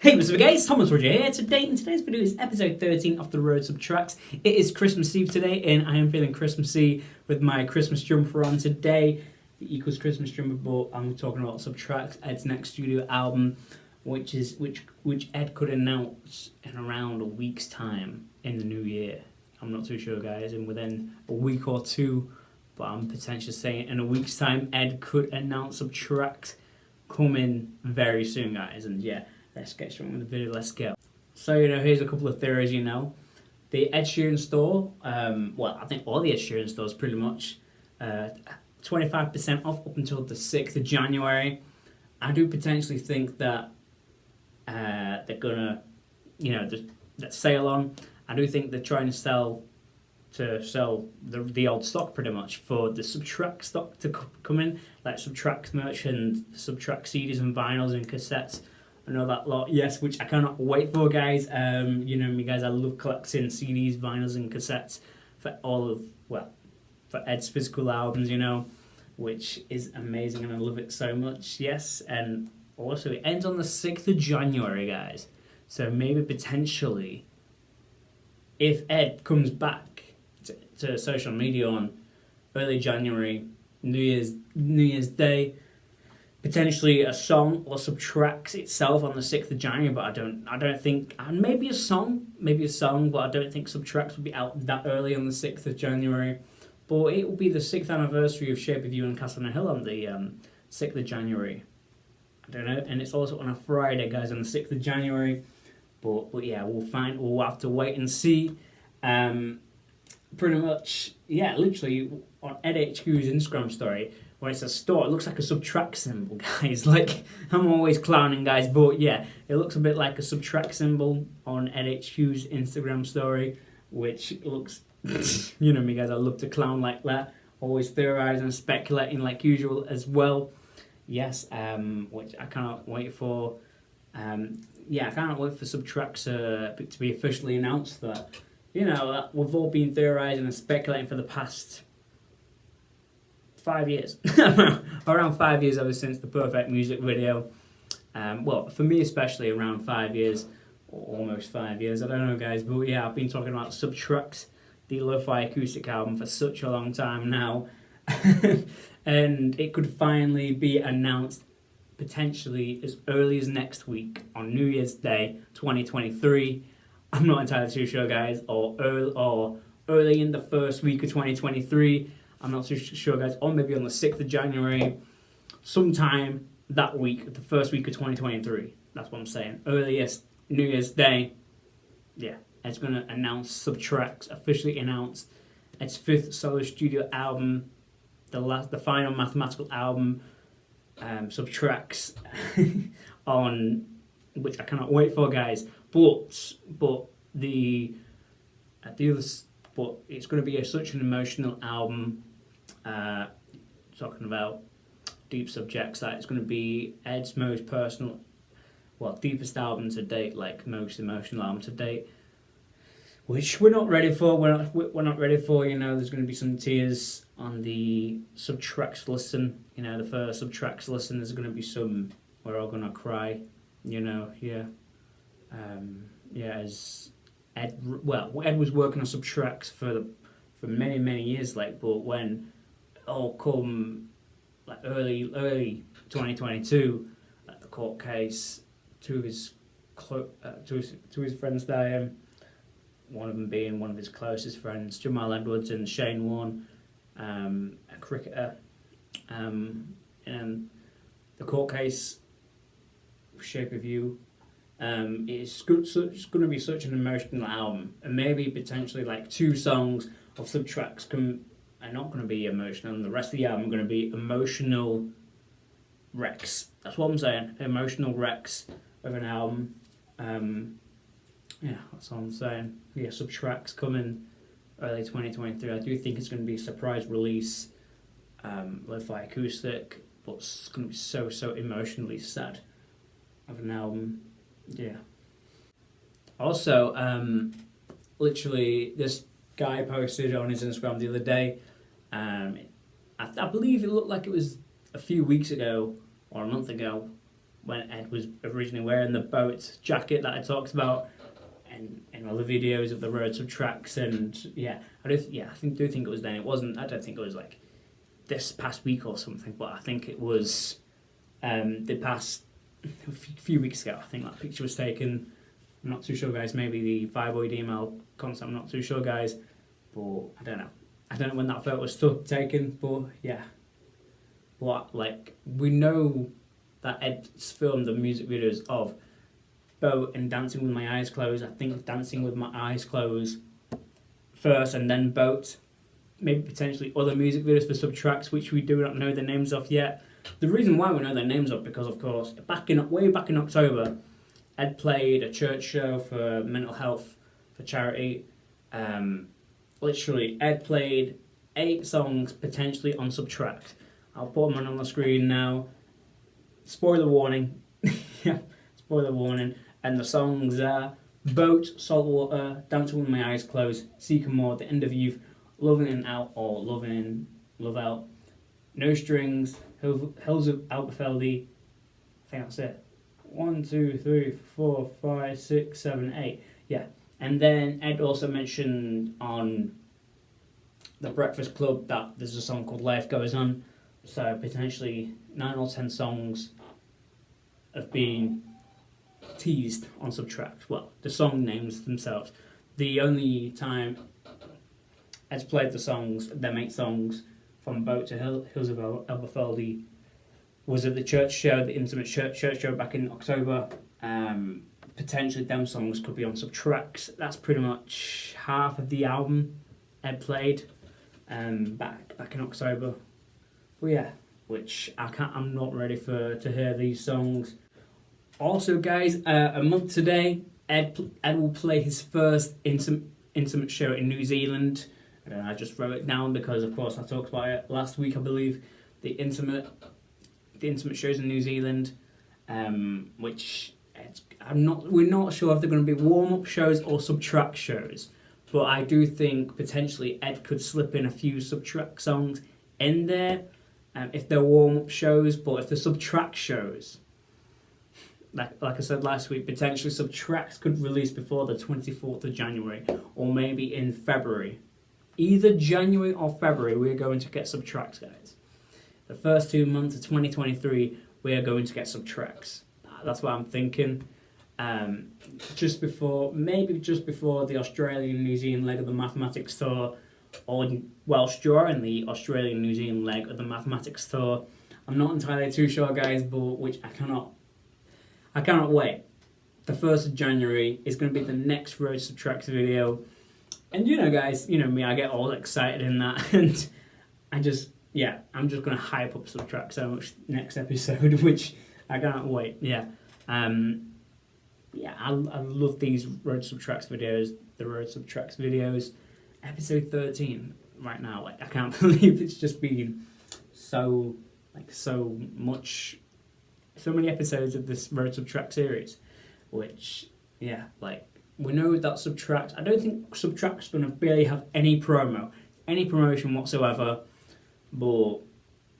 Hey, what's up guys, Thomas Roger here. In today's video is episode 13 of The Road Subtracts. It is Christmas Eve today and I am feeling Christmassy with my Christmas jumper on today. The equals Christmas jumper, but I'm talking about Subtracts, Ed's next studio album, which Ed could announce in around a week's time in the new year. I'm not too sure guys, and within a week or two, but I'm potentially saying in a week's time Ed could announce Subtracts coming very soon guys, and yeah. Let's get straight with the video, let's go. So, here's a couple of theories, The Ed Sheeran store, I think all the Ed Sheeran stores pretty much, 25% off up until the 6th of January. I do potentially think that they're gonna, that sale on. I do think they're trying to sell the old stock pretty much for the Subtract stock to come in, like Subtract merch and Subtract CDs and vinyls and cassettes. I know that lot, yes, which I cannot wait for, guys. You know me, guys, I love collecting CDs, vinyls, and cassettes for for Ed's physical albums, which is amazing, and I love it so much, yes. And also, it ends on the 6th of January, guys. So maybe potentially, if Ed comes back to social media on early January, New Year's Day, potentially a song or Subtracts itself on the 6th of January, but I don't think, and maybe a song, but I don't think Subtracts will be out that early on the 6th of January. But it will be the 6th anniversary of Shape of You and Castle on a Hill on the 6th of January. I don't know, and it's also on a Friday, guys, on the 6th of January. But yeah, we'll have to wait and see. Pretty much, yeah, literally on EdHQ's Instagram story, where it's a store, it looks like a Subtract symbol, guys. Like, I'm always clowning, guys, but yeah, it looks a bit like a Subtract symbol on EdHQ's Instagram story, which looks, you know me, guys, I love to clown like that, always theorizing and speculating like usual as well. Yes, which I cannot wait for. Yeah, I cannot wait for Subtracts to be officially announced that, that we've all been theorizing and speculating for the past 5 years. Around 5 years ever since the Perfect music video. For me especially, around 5 years, or almost 5 years, I don't know guys, but yeah, I've been talking about Subtracts, the lo-fi acoustic album, for such a long time now. And it could finally be announced potentially as early as next week on New Year's Day 2023. I'm not entirely too sure guys, or early in the first week of 2023. I'm not too sure, guys, or maybe on the 6th of January, sometime that week, the first week of 2023. That's what I'm saying. Earliest New Year's Day, yeah, Ed's going to announce Subtracts, officially announced Ed's 5th solo studio album, the final mathematical album, Subtracts, on which I cannot wait for, guys. But it's going to be such an emotional album, talking about deep subjects, that it's going to be Ed's most personal, deepest album to date, like most emotional album to date, which we're not ready for. We're not ready for. There's going to be some tears on the Subtracts listen. The first Subtracts listen. There's going to be some. We're all going to cry. Yeah. As Ed was working on Subtracts for many years, but when it all come early 2022, the court case, two of his friends dying, one of them being one of his closest friends, Jamal Edwards, and Shane Warne, a cricketer, and the court case, Shape of You. It's going to be such an emotional album, and maybe potentially 2 songs of Subtracts are not going to be emotional, and the rest of the album are going to be emotional wrecks. That's what I'm saying, emotional wrecks of an album. Yeah, that's all I'm saying. Yeah, Subtracts coming early 2023. I do think it's going to be a surprise release, lo-fi acoustic, but it's going to be so emotionally sad of an album. Yeah. Also, literally, this guy posted on his Instagram the other day. I believe it looked like it was a few weeks ago or a month ago when Ed was originally wearing the boat jacket that I talked about, and in all the videos of the road subtracts, and I do think it was then. It wasn't. I don't think it was like this past week or something, but I think it was the past a few weeks ago. I think that picture was taken. I'm not too sure, guys. Maybe the Viboid email concept. I'm not too sure, guys. But I don't know. I don't know when that photo was still taken. But yeah. But like we know that Ed's filmed the music videos of Boat and Dancing with My Eyes Closed. I think Dancing with My Eyes Closed first, and then Boat. Maybe potentially other music videos for Subtracts, which we do not know the names of yet. The reason why we know their names of because, of course, way back in October, Ed played a church show for mental health for charity. Literally, Ed played 8 songs potentially on Subtract. I'll put them on the screen now. Spoiler warning. Yeah, spoiler warning. And the songs are Boat, Saltwater, Dancing with My Eyes Closed, Seeking More, The End of Youth, Loving In Out or Loving In, Love Out, No Strings, Hills of Alberfeldy. I think that's it. 1, 2, 3, 4, 5, 6, 7, 8. Yeah. And then Ed also mentioned on the Breakfast Club that there's a song called Life Goes On. So potentially 9 or 10 songs have been teased on Subtract. Well, the song names themselves. The only time Ed's played the songs, them 8 songs, from Boat to Hills of Alberfeldy, was at the church show, the intimate church show back in October. Potentially them songs could be on Subtracts. That's pretty much half of the album Ed played back in October. Well, yeah, which I'm not ready to hear these songs. Also, guys, a month today, Ed will play his first intimate show in New Zealand. I just wrote it down because, of course, I talked about it last week, I believe. The intimate shows in New Zealand, which we're not sure if they're going to be warm-up shows or Subtract shows. But I do think potentially Ed could slip in a few Subtract songs in there. If they're warm-up shows, but if they're Subtract shows, like I said last week, potentially Subtracts could release before the 24th of January, or maybe in February. Either January or February, we're going to get Subtracts, guys. The first 2 months of 2023, we are going to get Subtracts. That's what I'm thinking. Just before the Australian-New Zealand leg of the Mathematics Tour, or during the Australian-New Zealand leg of the Mathematics Tour. I'm not entirely too sure, guys, but which I cannot wait. The 1st of January is going to be the next Road Subtracts video. And guys, me, I get all excited in that, and I'm just going to hype up Subtract so much next episode, which I cannot wait. Yeah. I love these Road Subtracts videos, the Road Subtracts videos. Episode 13 right now, I can't believe it's just been so many episodes of this Road Subtract series, which, we know that Subtract, I don't think Subtract's going to barely have any promotion whatsoever, but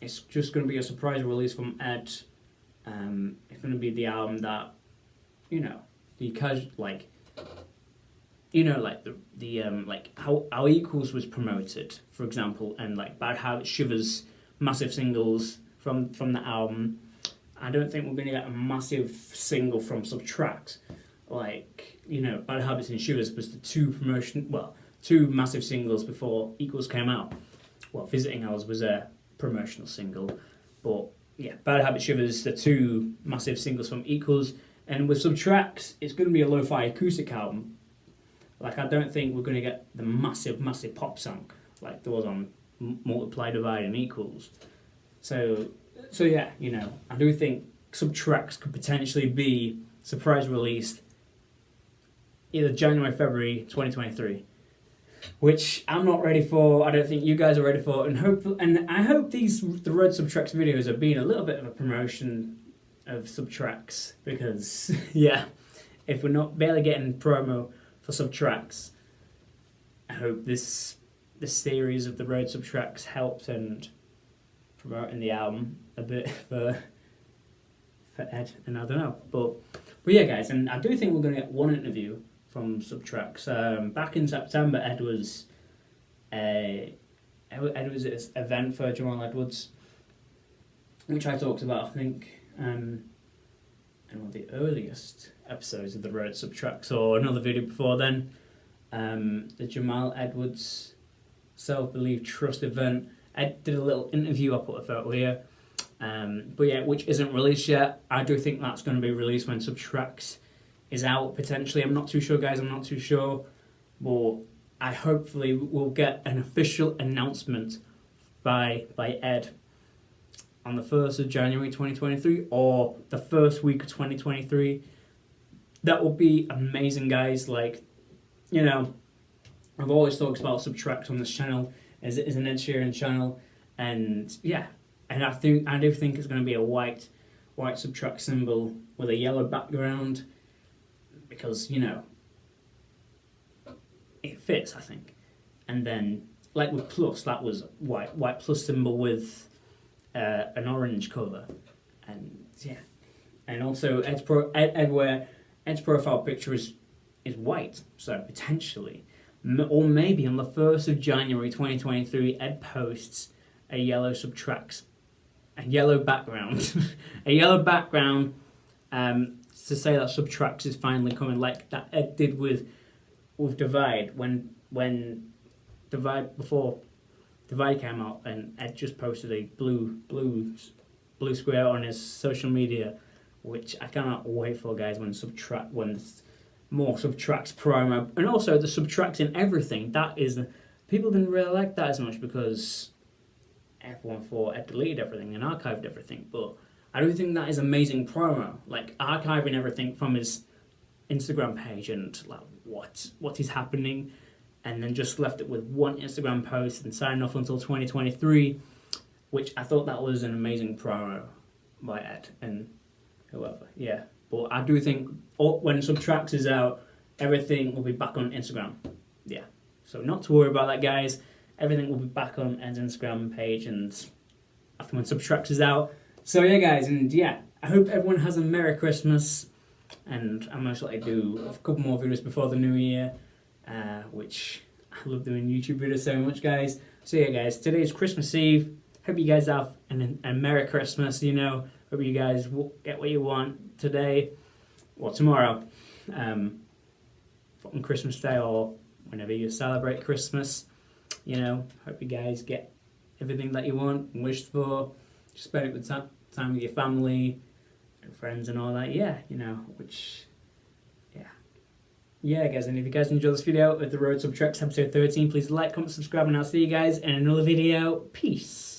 it's just going to be a surprise release from Ed. It's going to be the album that, how Equals was promoted, for example, and Bad Habits, Shivers, massive singles from the album. I don't think we're going to get a massive single from Subtract. Bad Habits and Shivers was the two massive singles before Equals came out. Well, Visiting Hours was a promotional single, but Bad Habits, Shivers, the 2 massive singles from Equals, and with Subtracts, it's going to be a lo-fi acoustic album. I don't think we're going to get the massive pop song like there was on Multiply, Divide, and Equals. So I do think Subtracts could potentially be surprise released either January, February 2023, which I'm not ready for. I don't think you guys are ready for, and I hope the Road Subtracts videos are being a little bit of a promotion of Subtracts, because if we're not barely getting promo for Subtracts, I hope this series of the Road Subtracts helped and promoting the album a bit for Ed, and I don't know. But yeah, guys, and I do think we're going to get one interview from Subtracks. Back in September, Ed was at this event for Jamal Edwards, which I talked about, I think, in one of the earliest episodes of the Road Subtracks, or another video before then. The Jamal Edwards Self-Belief Trust event. Ed did a little interview, I'll put a photo here. But yeah, which isn't released yet. I do think that's going to be released when Subtracks is out, potentially. I'm not too sure, guys, I'm not too sure. But I hopefully will get an official announcement by Ed on the 1st of January 2023 or the first week of 2023. That will be amazing, guys. Like, you know, I've always talked about Subtracks on this channel as it is an Ed Sheeran channel, and yeah, and I do think it's going to be a white Subtract symbol with a yellow background, because, you know, it fits, I think. And then, like with Plus, that was white Plus symbol with an orange cover, and yeah, and also Ed's profile picture is white, so potentially, or maybe on the 1st of January 2023, Ed posts a yellow Subtracks, a yellow background, a yellow background, to say that Subtracks is finally coming, like that Ed did with Divide when Divide came out, and Ed just posted a blue square on his social media, which I cannot wait for, guys, when more Subtracks promo, and also the Subtracks in everything. That is, people didn't really like that as much because everyone thought Ed deleted everything and archived everything, but I do think that is amazing promo, like archiving everything from his Instagram page and like what is happening, and then just left it with one Instagram post and signed off until 2023, which I thought that was an amazing promo by Ed and whoever. Yeah, but I do think when Subtracks is out, everything will be back on Instagram. Yeah, so not to worry about that, guys. Everything will be back on Ed's Instagram page, and after when Subtracks is out. So yeah, guys, and yeah, I hope everyone has a Merry Christmas, and I most likely do a couple more videos before the new year, which I love doing YouTube videos so much, guys. So yeah, guys, today is Christmas Eve. Hope you guys have a Merry Christmas, you know. Hope you guys get what you want today or tomorrow, on Christmas Day or whenever you celebrate Christmas. You know, hope you guys get everything that you want and wished for. Just spend it with time with your family and friends and all that. Yeah, you know, which, yeah. Yeah, guys, and if you guys enjoyed this video with the Road Subtracks episode 13, please like, comment, subscribe, and I'll see you guys in another video. Peace.